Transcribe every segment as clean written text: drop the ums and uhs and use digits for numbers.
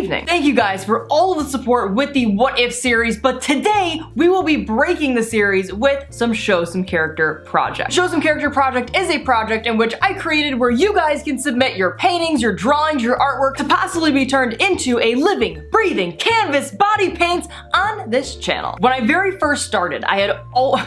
evening. Thank you guys for all of the support with the What If series, but today we will be breaking the series with some Show Some Character Project. Show Some Character Project is a project in which I created where you guys can submit your paintings, your drawings, your artwork to possibly be turned into a living, breathing canvas body paint on this channel. When I very first started, I had old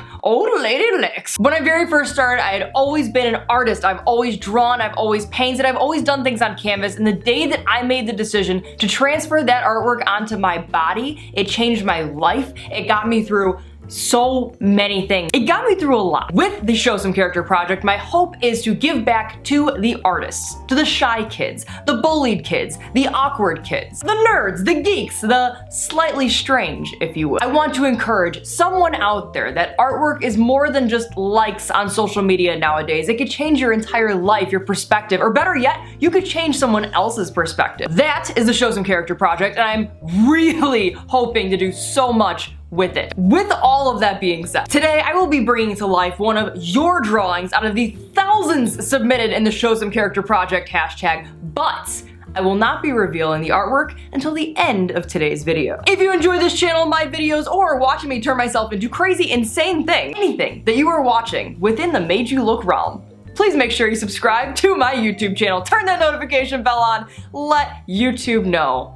lady licks. When I very first started, I had always been an artist. I've always drawn, I've always painted, I've always done things on canvas, and the day that I made the decision to transfer that artwork onto my body, it changed my life. It got me through so many things. It got me through a lot. With the Show Some Character Project, my hope is to give back to the artists, to the shy kids, the bullied kids, the awkward kids, the nerds, the geeks, the slightly strange, if you will. I want to encourage someone out there that artwork is more than just likes on social media nowadays. It could change your entire life, your perspective, or better yet, you could change someone else's perspective. That is the Show Some Character Project, and I'm really hoping to do so much with it. With all of that being said, today I will be bringing to life one of your drawings out of the thousands submitted in the Show Some Character Project hashtag, but I will not be revealing the artwork until the end of today's video. If you enjoy this channel, my videos, or watching me turn myself into crazy, insane things, anything that you are watching within the Made You Look realm, please make sure you subscribe to my YouTube channel, turn that notification bell on, let YouTube know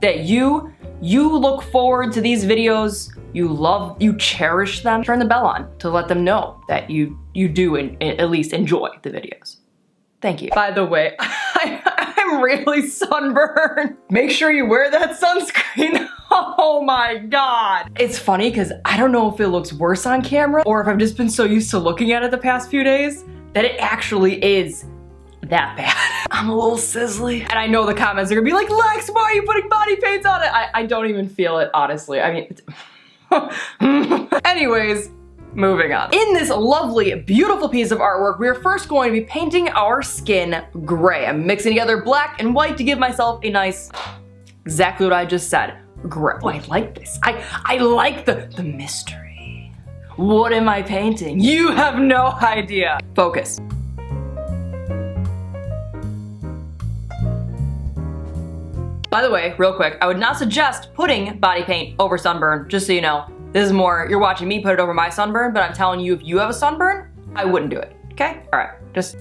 that you look forward to these videos, you cherish them. Turn the bell on to let them know that you do at least enjoy the videos. Thank you. By the way, I'm really sunburned. Make sure you wear that sunscreen. Oh my God. It's funny because I don't know if it looks worse on camera or if I've just been so used to looking at it the past few days that it actually is that bad. I'm a little sizzly. And I know the comments are gonna be like, Lex, why are you putting body paint on it? I don't even feel it, honestly. I mean, anyways, moving on. In this lovely, beautiful piece of artwork, we're first going to be painting our skin gray. I'm mixing together black and white to give myself a nice, exactly what I just said, gray. Oh, I like this. I like the mystery. What am I painting? You have no idea. Focus. By the way, real quick, I would not suggest putting body paint over sunburn, just so you know. This is more, you're watching me put it over my sunburn, but I'm telling you, if you have a sunburn, I wouldn't do it, okay? All right, just.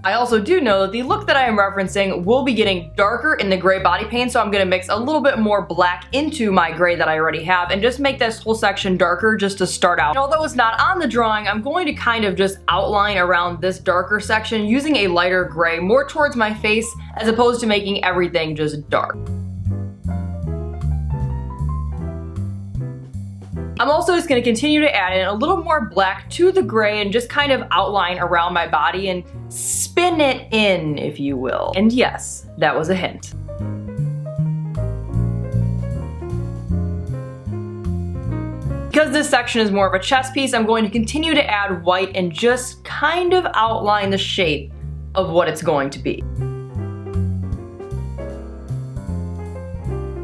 I also do know that the look that I am referencing will be getting darker in the gray body paint, so I'm gonna mix a little bit more black into my gray that I already have and just make this whole section darker just to start out. And although it's not on the drawing, I'm going to kind of just outline around this darker section using a lighter gray more towards my face as opposed to making everything just dark. I'm also just gonna continue to add in a little more black to the gray and just kind of outline around my body and spin it in, if you will. And yes, that was a hint. Because this section is more of a chest piece, I'm going to continue to add white and just kind of outline the shape of what it's going to be.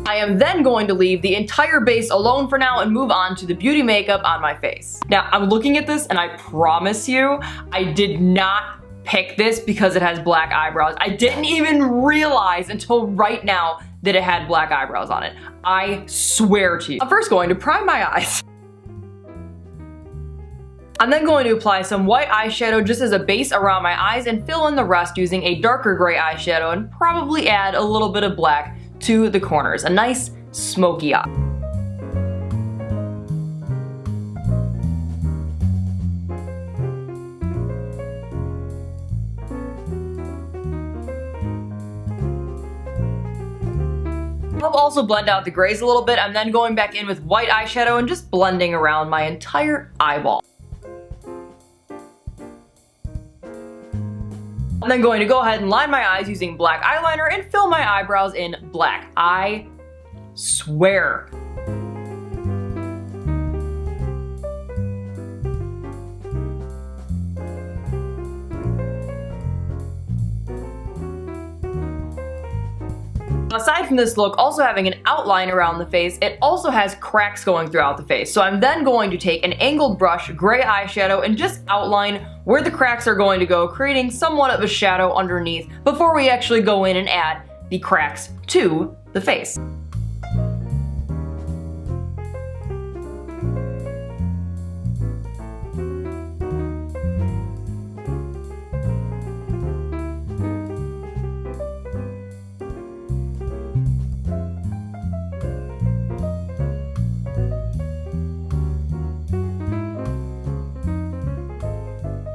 I am then going to leave the entire base alone for now and move on to the beauty makeup on my face. Now, I'm looking at this and I promise you, I did not pick this because it has black eyebrows. I didn't even realize until right now that it had black eyebrows on it. I swear to you. I'm first going to prime my eyes. I'm then going to apply some white eyeshadow just as a base around my eyes and fill in the rest using a darker gray eyeshadow and probably add a little bit of black to the corners, a nice smoky eye. I'll also blend out the grays a little bit. I'm then going back in with white eyeshadow and just blending around my entire eyeball. I'm then going to go ahead and line my eyes using black eyeliner and fill my eyebrows in black. I swear. Aside from this look also having an outline around the face, it also has cracks going throughout the face. So I'm then going to take an angled brush, gray eyeshadow, and just outline where the cracks are going to go, creating somewhat of a shadow underneath before we actually go in and add the cracks to the face.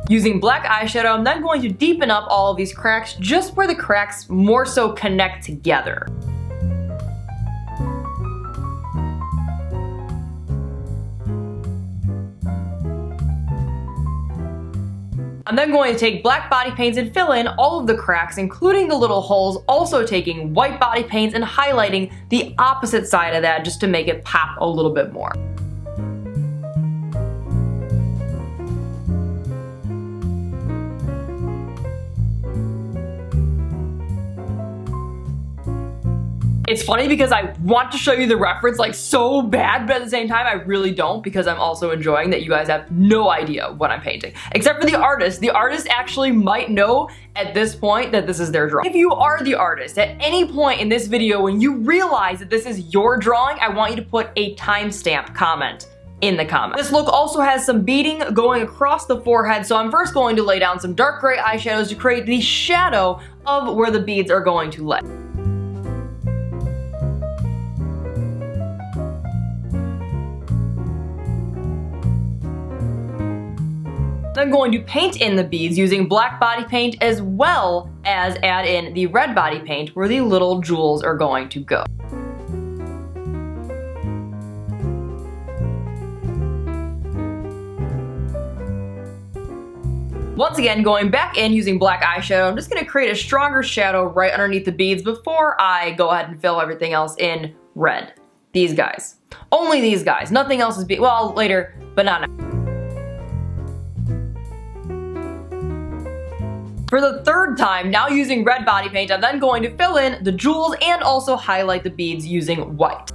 Using black eyeshadow, I'm then going to deepen up all of these cracks just where the cracks more so connect together. I'm then going to take black body paints and fill in all of the cracks, including the little holes, also taking white body paints and highlighting the opposite side of that just to make it pop a little bit more. It's funny because I want to show you the reference like so bad, but at the same time I really don't, because I'm also enjoying that you guys have no idea what I'm painting. Except for the artist. The artist actually might know at this point that this is their drawing. If you are the artist, at any point in this video when you realize that this is your drawing, I want you to put a timestamp comment in the comments. This look also has some beading going across the forehead, so I'm first going to lay down some dark gray eyeshadows to create the shadow of where the beads are going to lay. I'm going to paint in the beads using black body paint as well as add in the red body paint where the little jewels are going to go. Once again, going back in using black eyeshadow, I'm just going to create a stronger shadow right underneath the beads before I go ahead and fill everything else in red. These guys. Only these guys. Nothing else is well, later, but not now. For the third time, now using red body paint, I'm then going to fill in the jewels and also highlight the beads using white.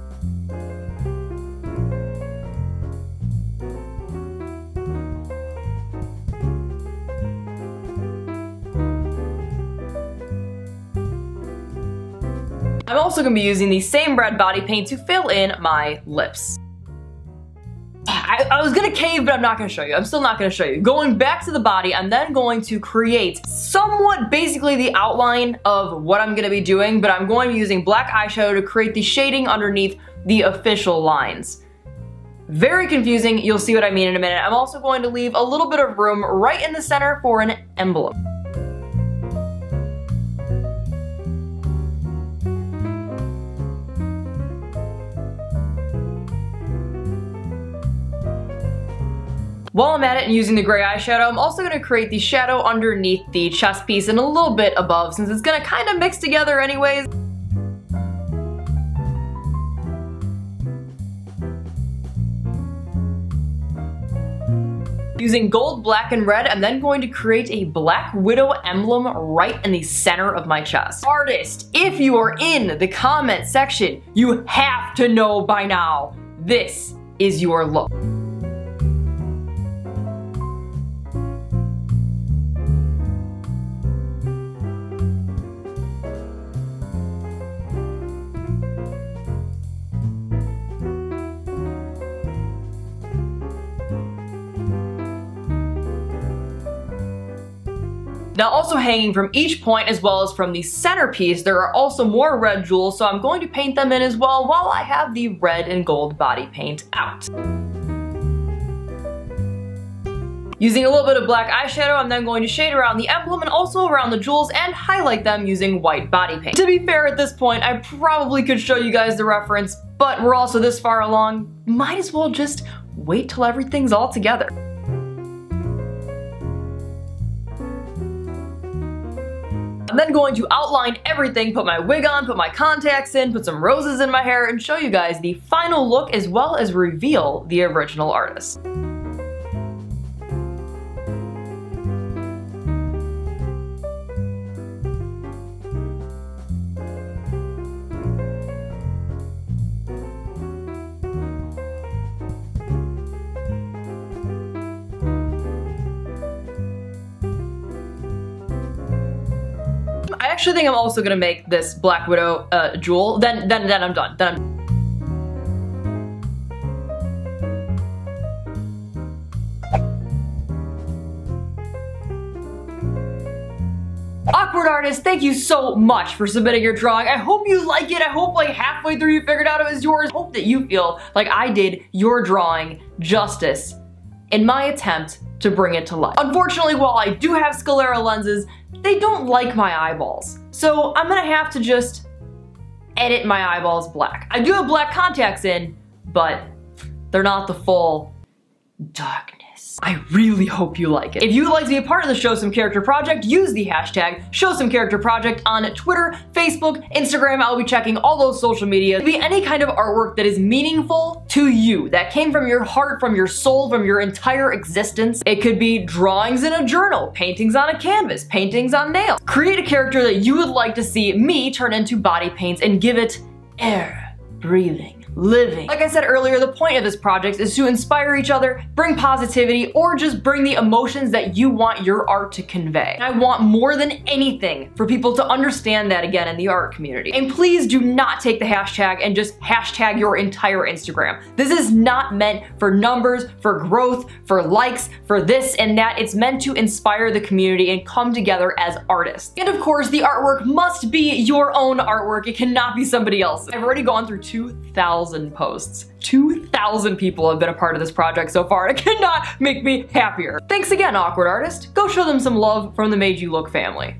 I'm also going to be using the same red body paint to fill in my lips. I was gonna cave, but I'm not gonna show you. I'm still not gonna show you. Going back to the body, I'm then going to create somewhat basically the outline of what I'm gonna be doing, but I'm going to be using black eyeshadow to create the shading underneath the official lines. Very confusing. You'll see what I mean in a minute. I'm also going to leave a little bit of room right in the center for an emblem. While I'm at it and using the gray eyeshadow, I'm also going to create the shadow underneath the chest piece and a little bit above, since it's going to kind of mix together anyways. Using gold, black, and red, I'm then going to create a Black Widow emblem right in the center of my chest. Artist, if you are in the comment section, you have to know by now, this is your look. Now also hanging from each point as well as from the centerpiece, there are also more red jewels, so I'm going to paint them in as well while I have the red and gold body paint out. Using a little bit of black eyeshadow, I'm then going to shade around the emblem and also around the jewels and highlight them using white body paint. To be fair, at this point, I probably could show you guys the reference, but we're also this far along, might as well just wait till everything's all together. I'm then going to outline everything, put my wig on, put my contacts in, put some roses in my hair, and show you guys the final look as well as reveal the original artist. I actually think I'm also gonna make this Black Widow jewel. Then I'm done. Awkward Artist, thank you so much for submitting your drawing. I hope you like it. I hope like halfway through you figured out it was yours. I hope that you feel like I did your drawing justice in my attempt to bring it to life. Unfortunately, while I do have sclera lenses, they don't like my eyeballs. So I'm gonna have to just edit my eyeballs black. I do have black contacts in, but they're not the full darkness. I really hope you like it. If you would like to be a part of the Show Some Character project, use the hashtag Show Some Character Project on Twitter, Facebook, Instagram. I'll be checking all those social media. Be any kind of artwork that is meaningful to you, that came from your heart, from your soul, from your entire existence. It could be drawings in a journal, paintings on a canvas, paintings on nails. Create a character that you would like to see me turn into body paints and give it air, breathing, living. Like I said earlier, the point of this project is to inspire each other, bring positivity, or just bring the emotions that you want your art to convey. And I want more than anything for people to understand that again in the art community. And please do not take the hashtag and just hashtag your entire Instagram. This is not meant for numbers, for growth, for likes, for this and that. It's meant to inspire the community and come together as artists. And of course, the artwork must be your own artwork. It cannot be somebody else's. I've already gone through 2,000 posts. 2,000 people have been a part of this project so far. It cannot make me happier. Thanks again, Awkward Artist. Go show them some love from the MadeULook family.